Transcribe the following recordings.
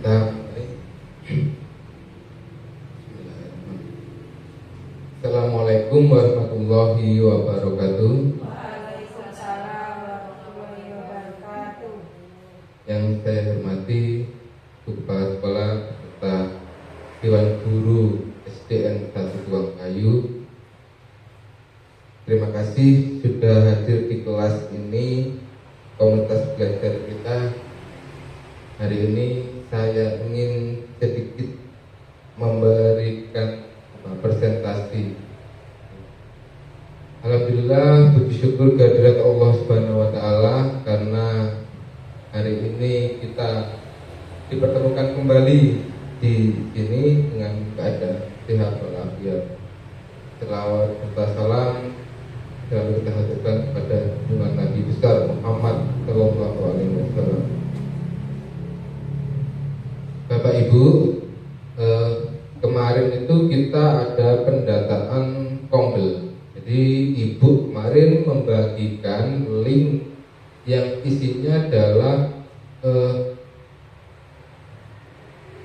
kita Assalamualaikum warahmatullahi wabarakatuh. Waalaikumsalam warahmatullahi wabarakatuh. Yang saya hormati Kepala Sekolah serta Dewan Guru SDN 1 Tuangkayu. Terima kasih sudah hadir di kelas ini, komunitas belajar kita. Hari ini saya ingin sedikit memberikan presentasi. Alhamdulillah, puji syukur kehadirat Allah Subhanahu wa taala karena hari ini kita dipertemukan kembali di sini dengan keadaan sehat walafiat. Selawat serta salam selalu kita haturkan kepada junjungan Nabi besar Muhammad sallallahu alaihi wasallam. Bapak Ibu, kemarin itu kita ada pendataan Kombel. Jadi Ibu kemarin membagikan link yang isinya adalah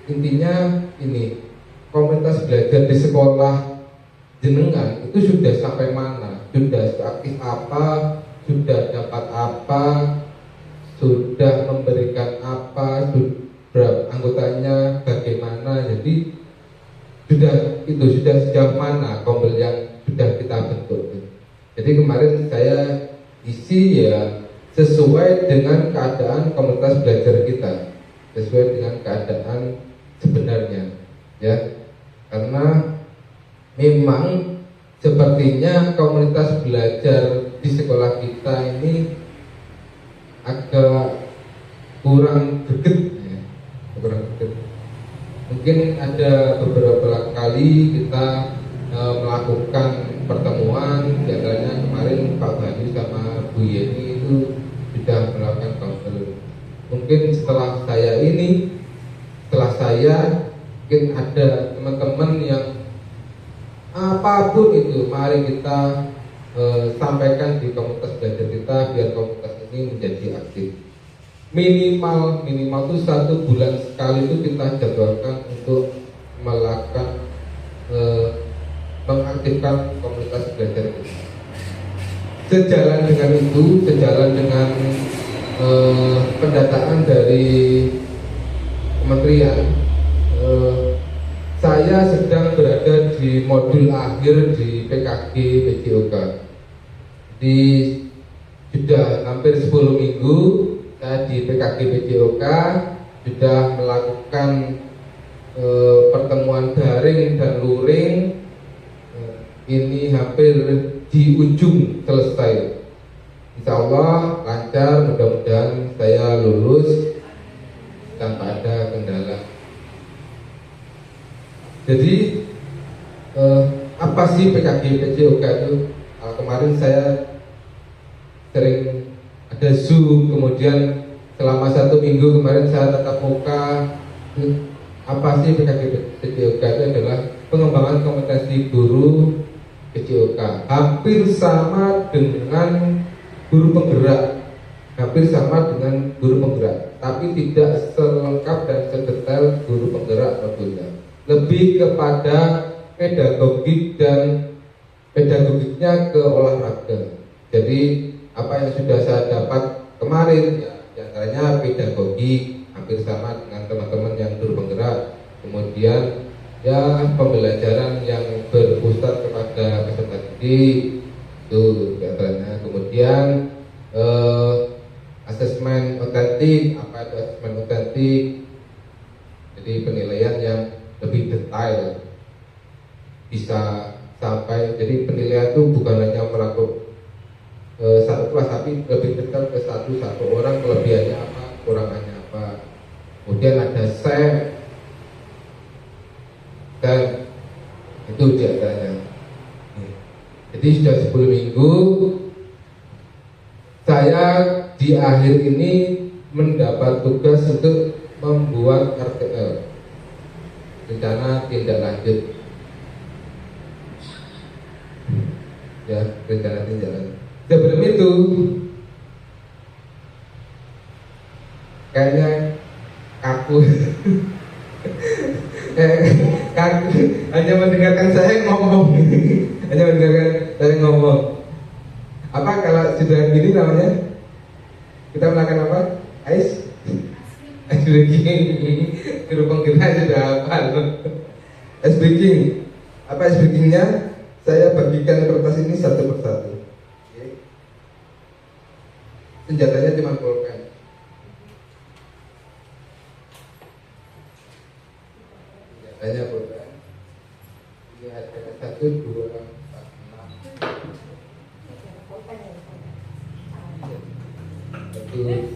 intinya ini, komunitas belajar di sekolah jenengan itu sudah sampai mana, sudah seaktif apa, sudah dapat apa, sudah memberikan apa, sudah anggotanya bagaimana. Jadi sudah sejauh mana Kombel yang sudah kita bentuk. Jadi kemarin saya isi ya sesuai dengan keadaan komunitas belajar kita, sesuai dengan keadaan sebenarnya, ya. Karena memang sepertinya komunitas belajar di sekolah kita ini agak kurang greget, ya. Kurang greget. Mungkin ada beberapa kali kita melakukan pertemuan, diantaranya kemarin Pak Bayu sama Bu Yeni itu sudah melakukan konseling. Mungkin setelah saya mungkin ada teman-teman yang apapun itu, mari kita sampaikan di komunitas belajar kita biar komunitas ini menjadi aktif. Minimal tuh 1 bulan sekali itu kita jadwalkan untuk melakukan mengaktifkan komunitas belajar kita. Sejalan dengan itu, sejalan dengan pendataan dari kementerian, saya sedang berada di modul akhir di PKG PJOK. Di sudah hampir 10 minggu saya di PKG PJOK sudah melakukan pertemuan daring dan luring. Ini hampir di ujung selesai. Insya Allah lancar, mudah-mudahan saya lulus tanpa ada kendala. Jadi apa sih PKG PJOK itu? Kemarin saya sering ada Zoom, kemudian selama 1 minggu kemarin saya tatap muka. Apa sih PKG PJOK itu? Adalah pengembangan kompetensi guru PJOK, hampir sama dengan guru penggerak, tapi tidak selengkap dan sedetail guru penggerak tentunya. Lebih kepada pedagogik dan pedagogiknya ke olahraga. Jadi apa yang sudah saya dapat kemarin ya, diantaranya pedagogik hampir sama dengan teman-teman yang guru penggerak. Kemudian ya pembelajaran yang berpusat kepada peserta didik itu diantaranya. Kemudian asesmen otentik, apa itu asesmen otentik? Jadi penilaian yang lebih detail, bisa sampai, jadi penilaian itu bukan hanya melakukan satu kelas, tapi lebih detail ke satu orang, kelebihannya apa, kurangannya apa. Kemudian ada SEM, dan itu diantaranya. Jadi sudah 10 minggu saya di akhir ini mendapat tugas untuk membuat RTL, rencana tindak lanjut, ya, rencana tindak lanjut. Sebelum itu kayaknya kaku hanya mendengarkan saya ngomong. Hanya mendengarkan saya ngomong. Apa kalau sudah gini namanya? Kita melakukan apa? Ice breaking. Guru penggerak sudah apa? Ice breaking. Apa ice breakingnya? Saya bagikan kertas ini satu persatu. Senjatanya cuma pulpen. Senjatanya pulpen. Ini ada 1, 2, 4, 6.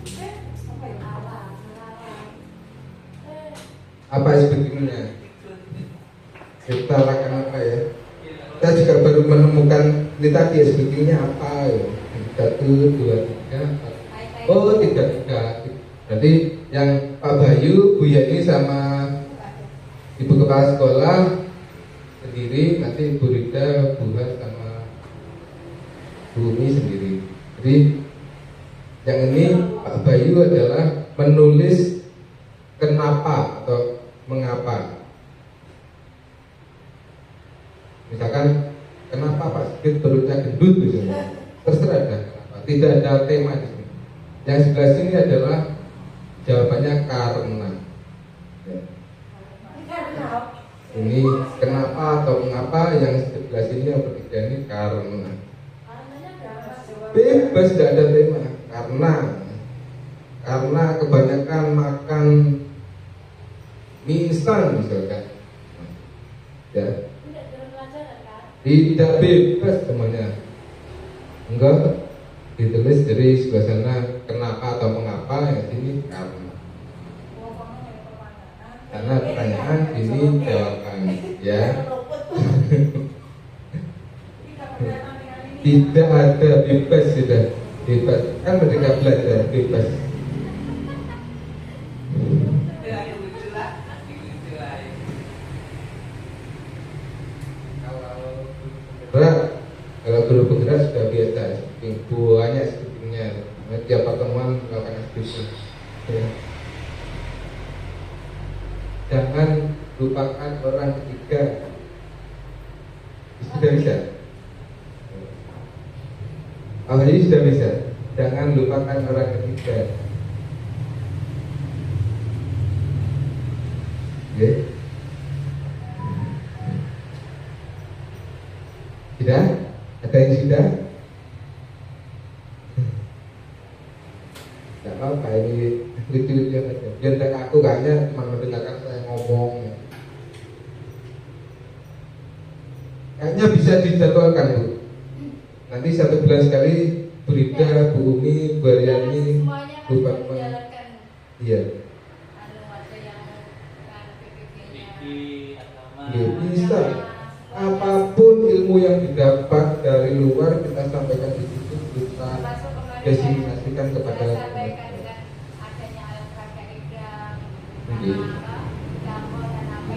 Apa sebetulnya? Kita lakukan apa ya? Kita juga baru menemukan ini tadi sebetulnya apa ya? 1, 2, 3, 4. Oh, 3. Berarti yang Pak Bayu, Bu Yani sama Ibu Kepala Sekolah sendiri, nanti Bu Rida, Bu Has sama Bu Umi sendiri. Jadi yang ini Pak Bayu adalah menulis kenapa atau mengapa. Misalkan kenapa Pak Sigit perutnya gendut misalnya. Terserah dah kenapa. Tidak ada tema di sini. Yang sebelah sini adalah jawabannya karena. Ya. Ini kenapa atau mengapa, yang sebelah sini yang ketiga ini karena. Bebas, tidak ada tema. Karena kebanyakan makan mie instan misalkan. Ya. Tidak, bebas semuanya. Enggak ditulis dari sebelah sana kenapa atau mengapa, yang sini karena. Karena pertanyaan ini jawaban, ya. Tidak ada, bebas sudah, bebas. Kan mereka belajar bebas. Kalau guru penggerak sudah biasa, banyak speakingnya. Tiap pertemuan melakukan speaking. Ya. Jangan lupakan orang ketiga. Sudah bisa. Jadi sudah bisa. Jangan lupakan orang ketiga. Oke. Sudah? Ada yang sudah? Tidak apa-apa, ini lucu-lucu aja. Biar tak aku kayaknya cuma mendengarkan saya ngomong. Kayaknya bisa dijadwalkan, Bu. Nanti 1 bulan sekali Bu Rida, Bu Umi, Bu Aryani, Bu Fatma. Iya. Ya, bisa. Apapun ilmu yang didapat dari luar kita sampaikan di situ, kita diseminasikan kepada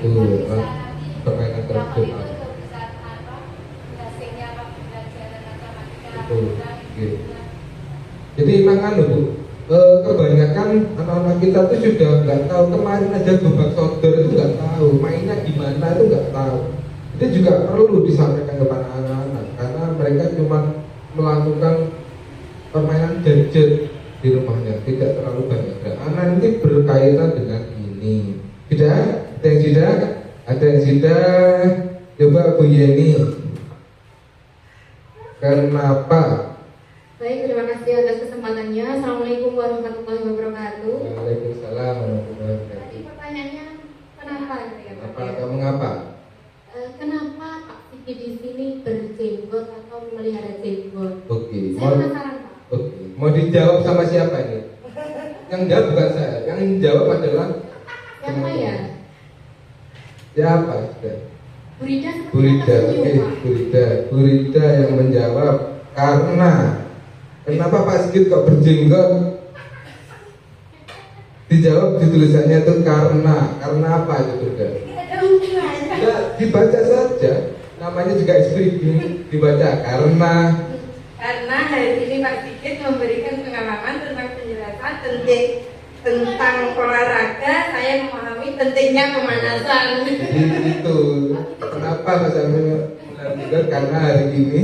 itu permainan tertutup. Jadi memang Bu, kebanyakan anak-anak kita tuh sudah nggak tahu. Kemarin aja babak sodor itu nggak tahu, mainnya gimana itu nggak tahu. Itu juga perlu disampaikan kepada anak-anak, karena mereka cuma melakukan permainan gadget di rumahnya, tidak terlalu banyak. Dan anak ini berkaitan dengan ini. Tidak? Ada yang tidak? Ada yang tidak? Coba Bu Yeni. Kenapa? Baik, terima kasih atas kesempatannya. Assalamualaikum warahmatullahi wabarakatuh. Waalaikumsalam warahmatullahi wabarakatuh. Tadi pertanyaannya kenapa? Kenapa atau mengapa? Kenapa Pak Sigi di sini berjenggot atau memelihara jenggot? Oke. Saya penasaran Pak. Oke. Mau dijawab sama siapa ini? Yang jawab bukan saya. Yang jawab adalah Siapa ya? Siapa? Bu Rida seperti Bu Rida. apa Oke, Pak? Bu Rida yang menjawab. Karena kenapa Pak Sigit kok berjenggot? Dijawab di tulisannya itu karena apa itu juga? Ya, dibaca saja. Namanya juga speaking, dibaca karena hari ini Pak Sigit memberikan pengalaman tentang penjelasan tentang olahraga. Saya memahami pentingnya pemanasan. Jadi itu kenapa misalnya bulan karena hari ini.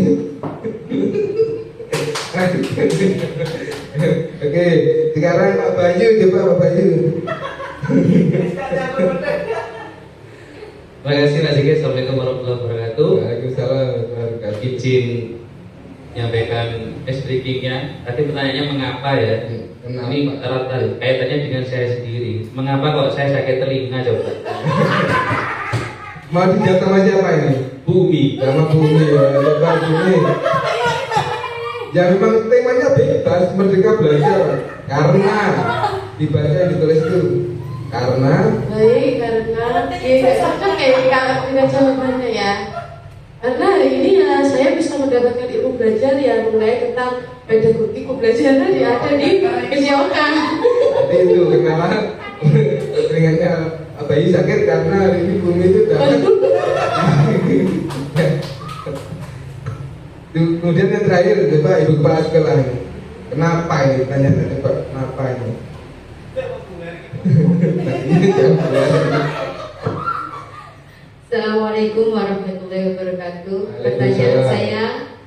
Oke, sekarang Pak Bayu, coba Pak Bayu. Terima kasih Mas Zikir. Assalamualaikum warahmatullahi wabarakatuh. Waalaikumsalam warahmatullahi wabarakatuh. Izin menyampaikan speakingnya. Tadi pertanyaannya mengapa ya? Kenapa? Ini rata kaitannya dengan saya sendiri. Mengapa kok saya sakit telinga coba? Mau dijawab sama siapa ini? Bumi. Sama Bumi ya, coba Bumi. Ya memang temanya bebas, merdeka belajar. Karena dibaca yang ditulis itu. Karena Baik, karena cocok kayak kalau kita jawabannya ya. Karena hari ini ya saya bisa mendapatkan ilmu belajar ya mulai tentang pedagogi pembelajaran ya ada di Kesioka. jadi itu kenapa ringannya bayi sakit karena hari ini Bumi itu dapat. Kemudian yang terakhir coba Ibu Kepala Sekolah ini. Kenapa ini? Tanya coba kenapa ini? Assalamualaikum warahmatullahi wabarakatuh. Pertanyaan saya,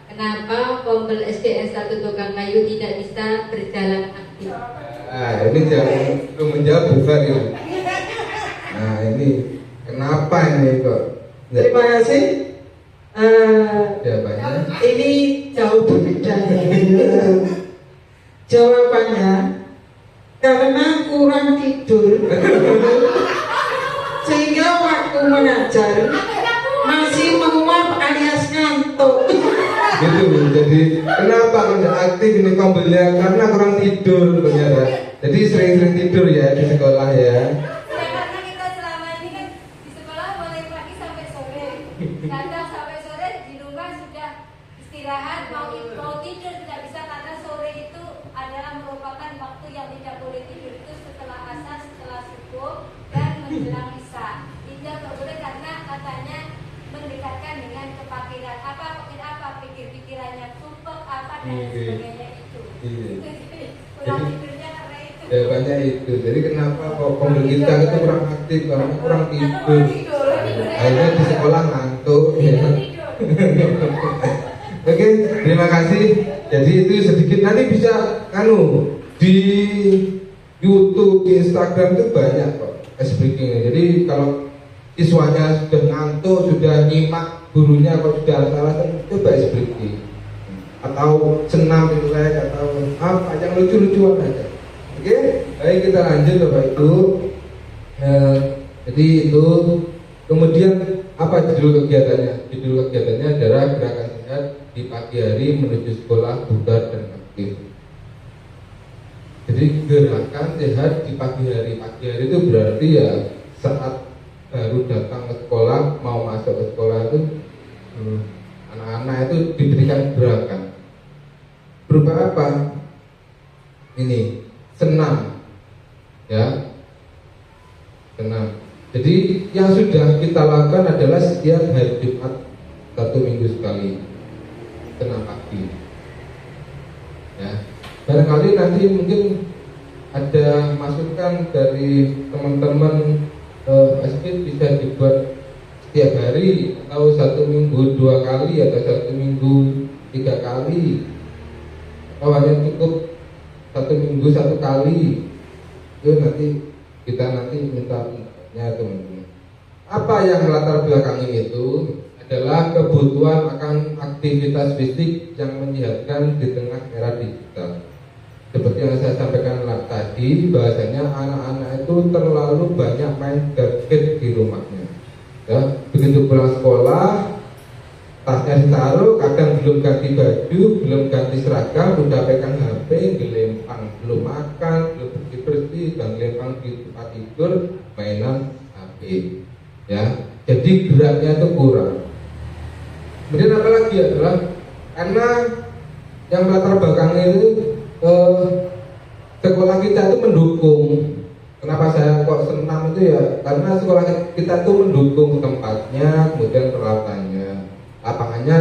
kenapa Pompel SDN 1 Tukang Kayu tidak bisa berjalan aktif? Nah, ini jangan belum menjawab bukan ya. Nah, ini kenapa ini kok? Terima kasih. Jawabannya. Ini jauh berbeda. Jawabannya karena kurang tidur, sehingga waktu mengajar masih menguap alias ngantuk. Gitu. Jadi kenapa tidak aktif ini kompelnya? Karena kurang tidur ternyata. Jadi sering-sering tidur ya di sekolah ya. Ya karena kita selama ini kan di sekolah mulai pagi sampai sore. Kadang sampai sore di rumah sudah istirahat, mau tidur tidak bisa karena sore itu adalah merupakan waktu yang tidak boleh tidur itu setelah asar, setelah subuh dan menjelang isya. Tidak boleh karena katanya mendekatkan dengan kepakiran pikir-pikirannya sumpah apa dan sebagainya itu. Iya. Kurang tidurnya karena itu. Jawabannya itu. Jadi kenapa kok kompel kita itu kurang aktif karena kurang tidur. Akhirnya di sekolah ngantuk. Ya. Oke, terima kasih. Jadi itu sedikit nanti bisa di YouTube, di Instagram itu banyak kok speaking. Jadi kalau siswanya sudah ngantuk, sudah nyimak gurunya kok sudah salah, coba speaking atau senam relax atau apa yang lucu-lucuan aja. Oke, baik kita lanjut Bapak Ibu. Jadi itu kemudian apa judul kegiatannya? Judul kegiatannya adalah gerakan sehat di pagi hari menuju sekolah bugar dan aktif. Jadi gerakan sehat di pagi hari. Pagi hari itu berarti ya saat baru datang ke sekolah, mau masuk ke sekolah itu anak-anak itu diberikan gerakan. Berupa apa? Ini senam, ya, senam. Jadi yang sudah kita lakukan adalah setiap hari Jumat 1 minggu sekali senam pagi. Ya, barangkali nanti mungkin ada masukan dari teman-teman SP bisa dibuat setiap hari atau 1 minggu 2 kali atau 1 minggu 3 kali atau hanya cukup 1 minggu 1 kali. Itu nanti kita minta teman-teman. Apa yang melatar belakangi itu adalah kebutuhan akan aktivitas fisik yang menyehatkan di tengah era digital. Seperti yang saya sampaikan tadi, bahasanya anak-anak itu terlalu banyak main gadget di rumahnya. Ya, begitu pulang sekolah, tasnya ditaruh, kadang belum ganti baju, belum ganti seragam, udah pegang HP, gelempang, belum makan, belum bersih-bersih, dan gelempang di tempat tidur, mainan HP. Ya, jadi geraknya itu kurang. Kemudian apalagi adalah karena yang melatar belakangnya itu sekolah kita itu mendukung. Kenapa saya kok senam itu ya? Karena sekolah kita itu mendukung tempatnya, kemudian peralatannya, lapangannya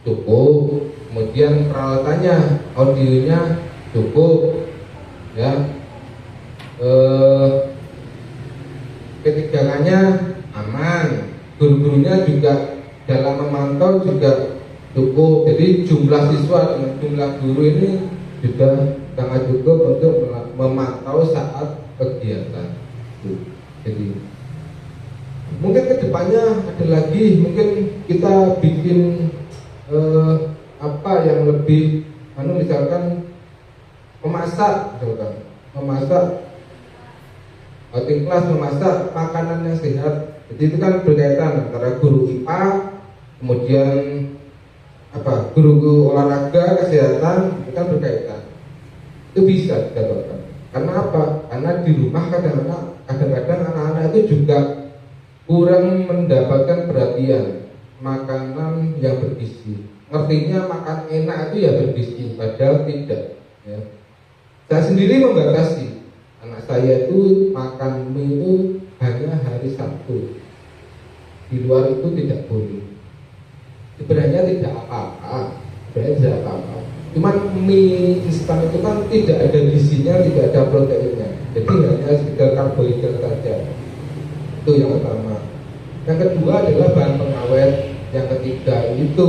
cukup, kemudian peralatannya, audionya cukup, ya. kebijakannya aman, guru-gurunya juga dalam memantau juga cukup. Jadi jumlah siswa dengan jumlah guru ini juga sangat cukup untuk memantau saat kegiatan. Jadi mungkin kedepannya ada lagi, mungkin kita bikin apa yang lebih misalkan memasak outing kelas, memasak makanan yang sehat. Jadi itu kan berkaitan antara guru IPA, kemudian guru olahraga, kesehatan, itu kan berkaitan. Itu bisa dilakukan. Karena apa? Karena di rumah kadang-kadang anak-anak itu juga kurang mendapatkan perhatian makanan yang bergizi. Ngertinya makan enak itu ya bergizi, padahal tidak. Ya. Saya sendiri membatasi anak saya itu makan mie itu hanya hari Sabtu. Di luar itu tidak boleh. Sebenarnya tidak apa-apa, Cuman mie instan itu kan tidak ada gizinya, tidak ada proteinnya. Jadi hanya sekedar karbohidrat saja. Itu yang pertama. Yang kedua adalah bahan pengawet. Yang ketiga itu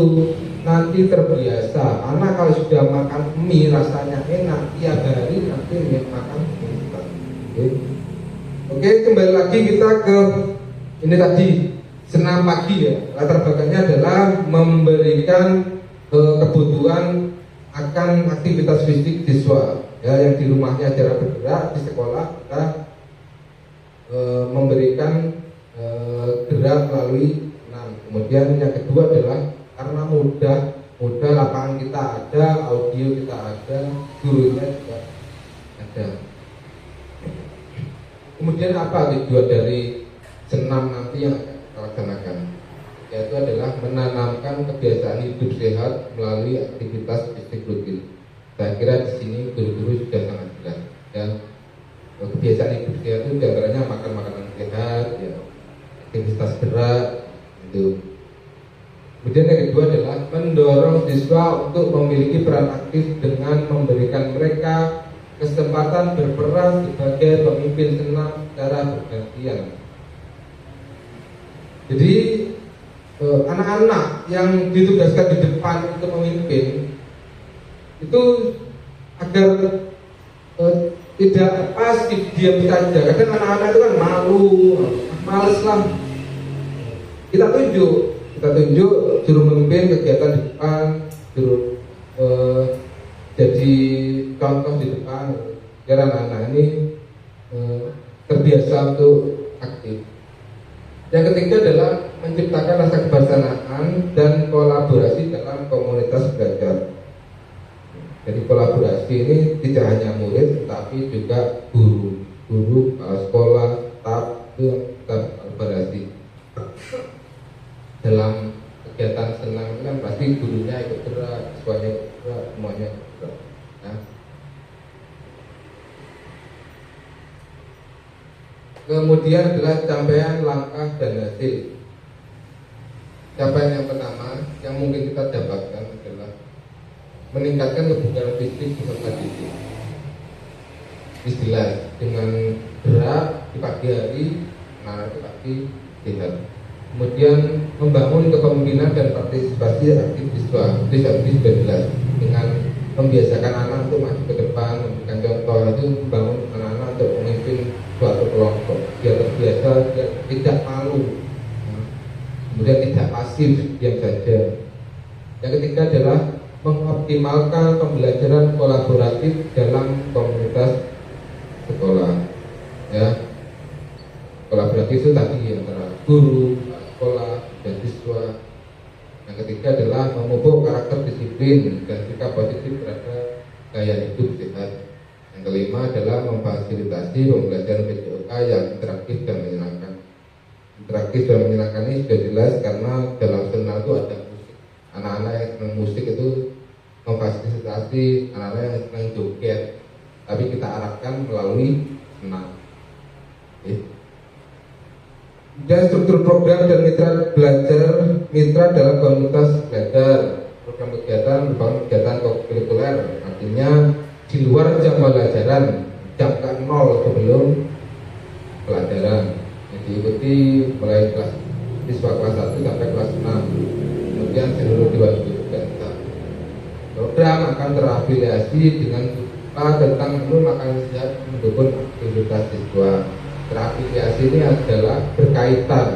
nanti terbiasa. Anak kalau sudah makan mie rasanya enak, tiap hari nanti dia makan mie instan. Oke, kembali lagi kita ke ini tadi, senam pagi ya. Latar belakangnya adalah memberikan kebutuhan akan aktivitas fisik siswa ya, yang di rumahnya jarang bergerak, di sekolah kita memberikan gerak melalui senam. Kemudian yang kedua adalah karena mudah lapangan kita ada, audio kita ada, gurunya juga ada. Kemudian apa tujuan dari senam nanti yang kita laksanakan? Yaitu adalah menanamkan kebiasaan hidup sehat melalui aktivitas fisik rutin. Saya kira di sini guru-guru sudah sangat jelas. Dan kebiasaan hidup sehat itu diantaranya makan makanan sehat, ya, aktivitas berat, itu. Kemudian yang kedua adalah mendorong siswa untuk memiliki peran aktif dengan memberikan mereka kesempatan berperan sebagai pemimpin senam secara bergantian. Jadi anak-anak yang ditugaskan di depan untuk memimpin itu agar tidak pasif diam saja. Kadang anak-anak itu kan males lah. Kita tunjuk suruh memimpin kegiatan di depan, suruh jadi contoh di depan, biar anak-anak ini terbiasa untuk aktif. Yang ketiga adalah menciptakan rasa kebersamaan dan kolaborasi dalam komunitas belajar. Jadi kolaborasi ini tidak hanya murid, tetapi juga guru, kepala sekolah, staf itu kita kolaborasi. Dalam kegiatan senam kan pasti gurunya ikut gerak, siswanya ikut gerak, semuanya ikut gerak. Nah, kemudian adalah capaian langkah dan hasil. Capaian yang pertama yang mungkin kita dapatkan adalah meningkatkan kebugaran fisik peserta didik. Jelas dengan gerak di pagi hari, itu pasti sehat. Kemudian membangun kepemimpinan dan partisipasi aktif siswa. Itu sudah jelas dengan membiasakan anak untuk maju ke depan, memberikan contoh, itu membangun anak-anak untuk memimpin suatu kelompok. Dia terbiasa, dia tidak malu, kemudian tidak pasif, diam saja. Yang ketiga adalah mengoptimalkan pembelajaran kolaboratif dalam komunitas sekolah. Ya, kolaboratif itu tadi antara guru, sekolah, dan siswa. Yang ketiga adalah memupuk karakter disiplin dan sikap positif terhadap gaya hidup sehat. Yang kelima adalah memfasilitasi pembelajaran PJOK yang interaktif dan menyenangkan. Interaktif dan menyenangkan ini sudah jelas karena dalam senam itu ada musik. Anak-anak yang senang musik itu memfasilitasi anak-anak yang senang joget, tapi kita arahkan melalui senam. Dan struktur program dan mitra belajar, mitra dalam komunitas belajar. Program kegiatan merupakan kegiatan kurikuler, artinya di luar jam pelajaran, jam 0 sebelum pelajaran. Jadi ikut kelas siswa kelas 1 sampai kelas 6. Kemudian seluruh Dewan Guru Ganta. Program akan terafiliasi dengan tentang menu makanan sehat mendukung aktivitas siswa. Terafiliasi ini adalah berkaitan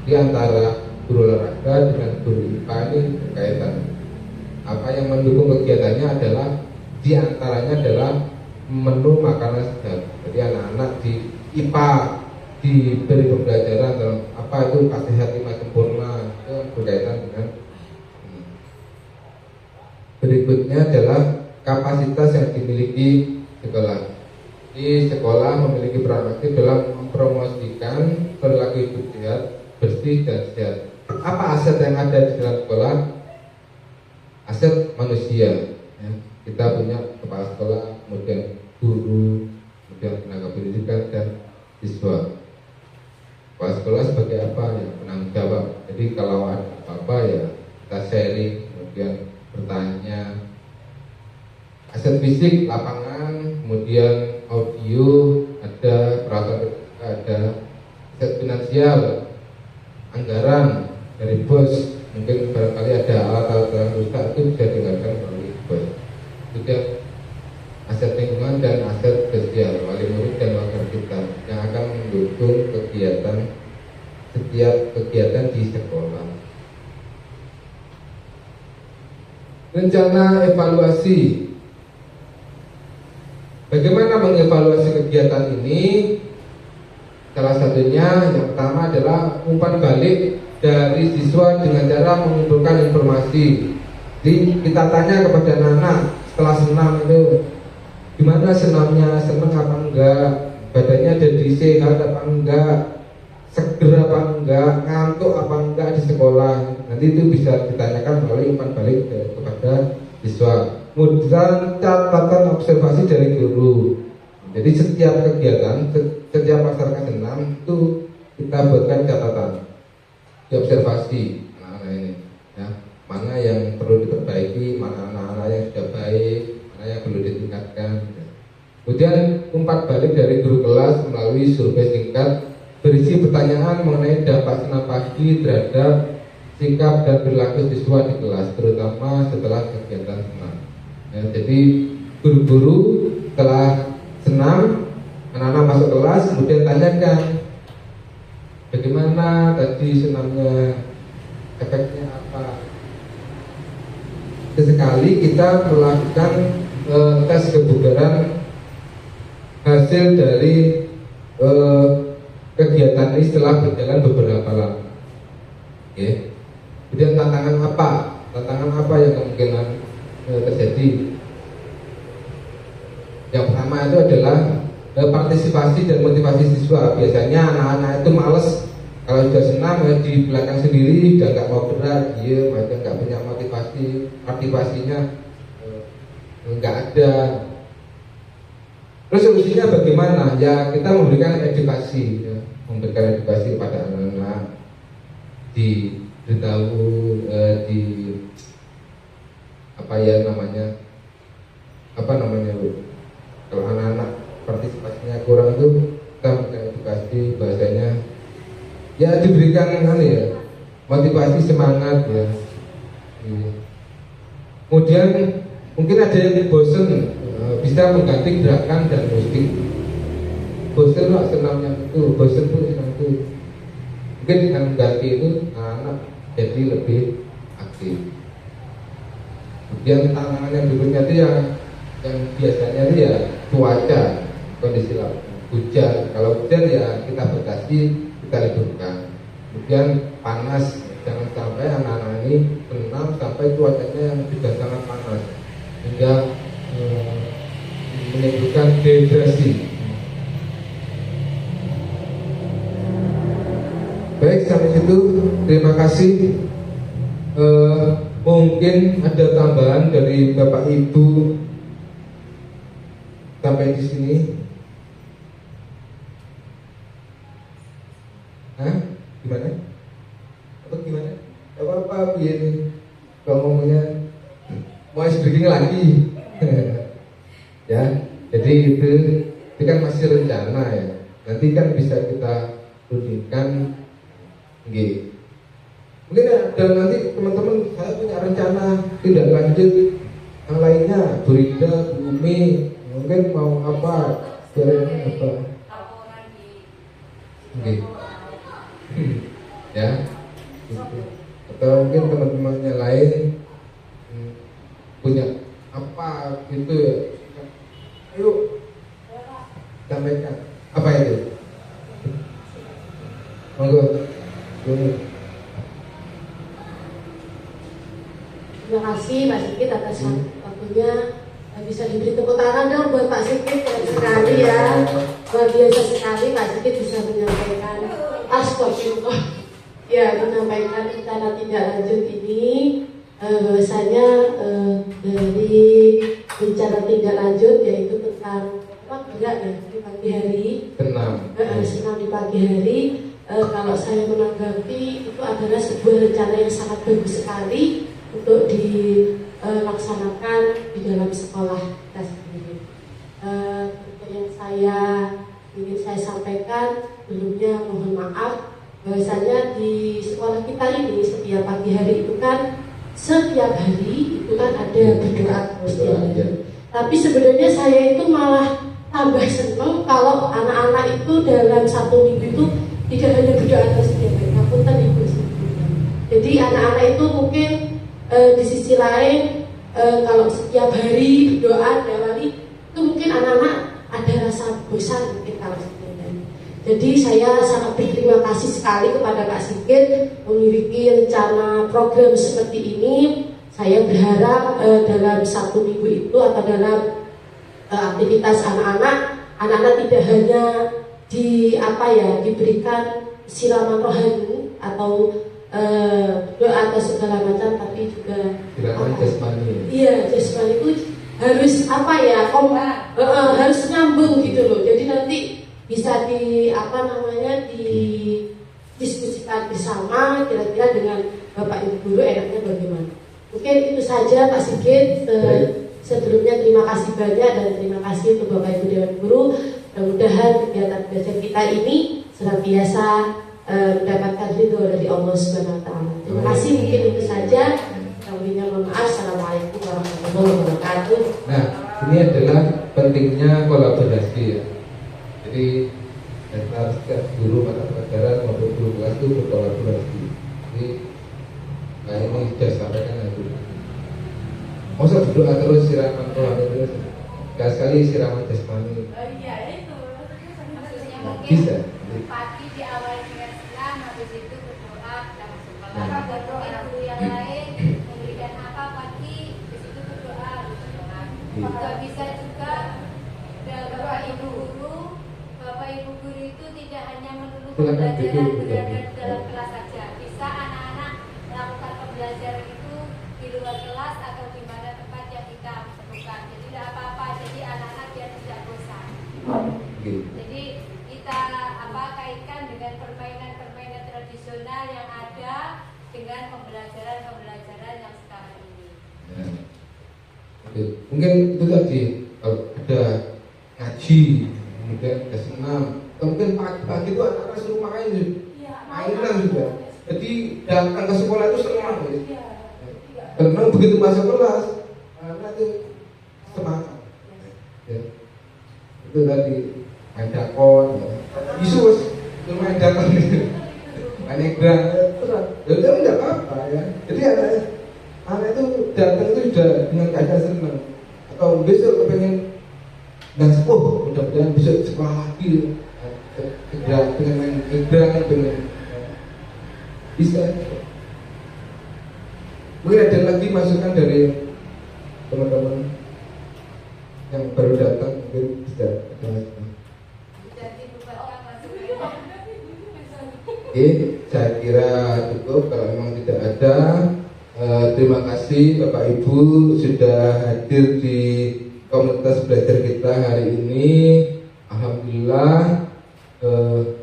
di antara guru olahraga dengan guru IPA ini berkaitan. Apa yang mendukung kegiatannya adalah di antaranya adalah menu makanan sehat. Jadi anak-anak di IPA diberi pembelajaran dalam apa itu sehat 5 sempurna, itu berkaitan dengan berikutnya adalah kapasitas yang dimiliki sekolah. Di sekolah memiliki peran aktif dalam mempromosikan perilaku hidup sehat, bersih dan sehat. Apa aset yang ada di dalam sekolah? Aset manusia. Ya. Kita punya kepala sekolah, kemudian guru, kemudian tenaga pendidikan dan siswa. Kepala sekolah sebagai apa? Ya, penanggung jawab. Jadi kalau ada apa-apa ya kita sharing, kemudian bertanya. Aset fisik, lapangan, kemudian audio, ada peralatan, ada aset finansial, anggaran dari bos, mungkin barangkali ada alat-alat yang rusak itu bisa dianggarkan melalui bos. Juga aset lingkungan dan aset sosial, wali murid dan warga kita yang akan mendukung setiap kegiatan di sekolah. Rencana evaluasi. Bagaimana mengevaluasi kegiatan ini? Salah satunya yang pertama adalah umpan balik dari siswa dengan cara mengumpulkan informasi. Jadi kita tanya kepada anak-anak setelah senam itu, gimana senamnya, senang apa enggak, badannya jadi sehat apa enggak, seger apa enggak, ngantuk apa enggak di sekolah. Nanti itu bisa ditanyakan melalui umpan balik kepada siswa. Kemudian catatan observasi dari guru. Jadi setiap kegiatan, setiap masyarakat senam itu kita buatkan catatan, diobservasi anak-anak ini, ya, mana yang perlu diperbaiki, mana anak-anak yang sudah baik, mana yang perlu ditingkatkan. Kemudian umpan balik dari guru kelas melalui survei singkat berisi pertanyaan mengenai dampak senam pagi terhadap sikap dan perilaku siswa di kelas, terutama setelah kegiatan senam. Ya, jadi guru-guru setelah senam, anak-anak masuk kelas, kemudian tanyakan bagaimana tadi senamnya, efeknya apa. Sesekali kita melakukan tes kebugaran hasil dari kegiatan ini setelah berjalan beberapa lama. Okay. Kemudian tantangan apa yang kemungkinan terjadi? Yang pertama itu adalah partisipasi dan motivasi siswa. Biasanya anak-anak itu males kalau sudah senam di belakang sendiri, udah nggak mau gerak, dia mereka nggak punya motivasinya nggak ada. Terus solusinya bagaimana? Ya kita memberikan edukasi, ya. Memberikan edukasi kepada anak-anak, diberitahu di apa namanya Bu? Kalau anak-anak partisipasinya kurang itu kita memberikan edukasi, bahasanya ya diberikan motivasi, semangat ya. Kemudian mungkin ada yang bosen, bisa mengganti gerakan dan musik. Bosen lah senamnya itu, bosen tuh senam itu. Mungkin dengan mengganti itu anak jadi lebih aktif. Kemudian tantangan yang berikutnya itu yang biasanya itu ya cuaca, kondisi hujan. Kalau hujan ya kita batasi, kita liburkan. Kemudian panas, jangan sampai anak-anak ini senam sampai cuacanya yang sudah sangat panas hingga menimbulkan dehidrasi. Baik, sampai situ terima kasih. Mungkin ada tambahan dari Bapak Ibu sampai di sini. Gimana? Atau gimana? Apa ini? Kalau ngomongnya mau ice breaking lagi. Ya, jadi itu kan masih rencana ya. Nanti kan bisa kita rundingkan Nggih. Mungkin ada nanti teman-teman saya punya rencana tindak lanjut yang lainnya, Bu Rida, Bu Umi, mungkin mau apa? Jalannya apa? Laporan di Nggih. Ya. Gitu. Atau mungkin teman-temannya lain punya apa gitu ya. Ayo sampaikan. Apa itu? Monggo. Terima kasih Pak Sigit atas waktunya. Bisa diberi tepuk tangan dong buat Pak Sigit, keren sekali ya. Luar biasa sekali Pak Sigit bisa menyampaikan astagfirullah. Ya, menyampaikan rencana tindak lanjut ini bahwasanya dari rencana tindak lanjut yaitu tentang apa gerak ya di pagi hari. Senam di pagi hari. Kalau saya menanggapi itu adalah sebuah rencana yang sangat bagus sekali untuk dilaksanakan di dalam sekolah kita sendiri. Yang ingin saya sampaikan sebelumnya mohon maaf bahwasanya di sekolah kita ini setiap pagi hari itu kan ada berdoa terus ya. Tapi sebenarnya saya itu malah tambah senang kalau anak-anak itu dalam satu minggu itu tidak hanya berdoa terus ya, ngapunten Ibu. Jadi anak-anak itu mungkin di sisi lain kalau setiap hari berdoa diawali itu mungkin anak-anak ada rasa bosan mungkin kalau sebenarnya. Jadi saya sangat berterima kasih sekali kepada Pak Sigit memiliki rencana program seperti ini. Saya berharap dalam satu minggu itu atau dalam aktivitas anak-anak tidak hanya diberikan siraman rohani atau doa atau segala macam, tapi juga jasmani. Iya, jasmani itu harus harus nyambung gitu loh. Jadi nanti bisa didiskusikan bersama kira-kira dengan Bapak Ibu guru enaknya bagaimana. Mungkin itu saja Pak Sigit. Sebelumnya terima kasih banyak dan terima kasih untuk Bapak Ibu Dewan Guru. Mudah-mudahan kegiatan belajar kita ini senantiasa mendapatkan ridho dari Allah Subhanahu wa taala. Terima kasih, mungkin itu saja. Mohon maaf. Assalamualaikum warahmatullahi wabarakatuh. Nah, ini adalah pentingnya kolaborasi ya. Jadi antara setiap guru mata pelajaran maupun guru kelas itu berkolaborasi. Jadi ini sudah sampaikan itu. Masa berdoa terus siraman rohani terus, gak sekali siraman jasmani. Iya itu. Maksudnya mungkin Bisa. pagi diawali dengan senam, habis itu berdoa kita masuk kelas. Dan mungkin guru yang lain memberikan apa pagi, habis itu berdoa. Juga bisa juga Bapak Ibu guru itu tidak hanya melulu pembelajaran berada dalam kelas saja. Bisa anak-anak melakukan pembelajaran itu di luar kelas atau di mana tempat yang kita perlukan. Jadi tidak apa-apa. Jadi anak-anak biar tidak bosan. Jadi kita kaitkan dengan permainan-permainan tradisional yang ada dengan pembelajaran yang sekarang ini. Ya. Oke. Mungkin itu tadi kalau ada ngaji, kemudian ada senam, atau mungkin pagi-pagi itu anak-anak suruh mainan juga. Jadi datang ke sekolah itu senang, karena begitu masuk kelas, anak itu semangat. Ya. Itu tadi main dakon, isu main dakon, main egrang, ya udah nggak apa-apa ya. Jadi anak itu datang itu sudah dengan keadaan senang. Atau besok kepengen mudah-mudahan besok sekolah lagi, dengan main egrang, dengan bisa. Mungkin ada lagi masukan dari teman-teman yang baru datang, mungkin bisa ada. Oke, saya kira cukup. Kalau memang tidak ada, terima kasih Bapak Ibu sudah hadir di komunitas belajar kita hari ini. Alhamdulillah,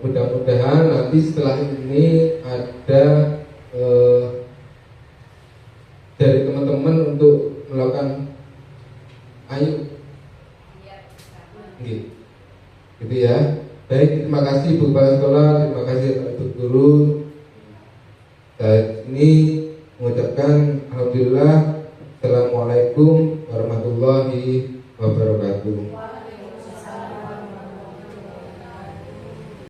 mudah-mudahan nanti setelah ini ada dari teman-teman untuk melakukan gitu ya. Baik, terima kasih Bu Kepala Sekolah, terima kasih Pak Ibu Guru. Alhamdulillah. Assalamualaikum warahmatullahi wabarakatuh.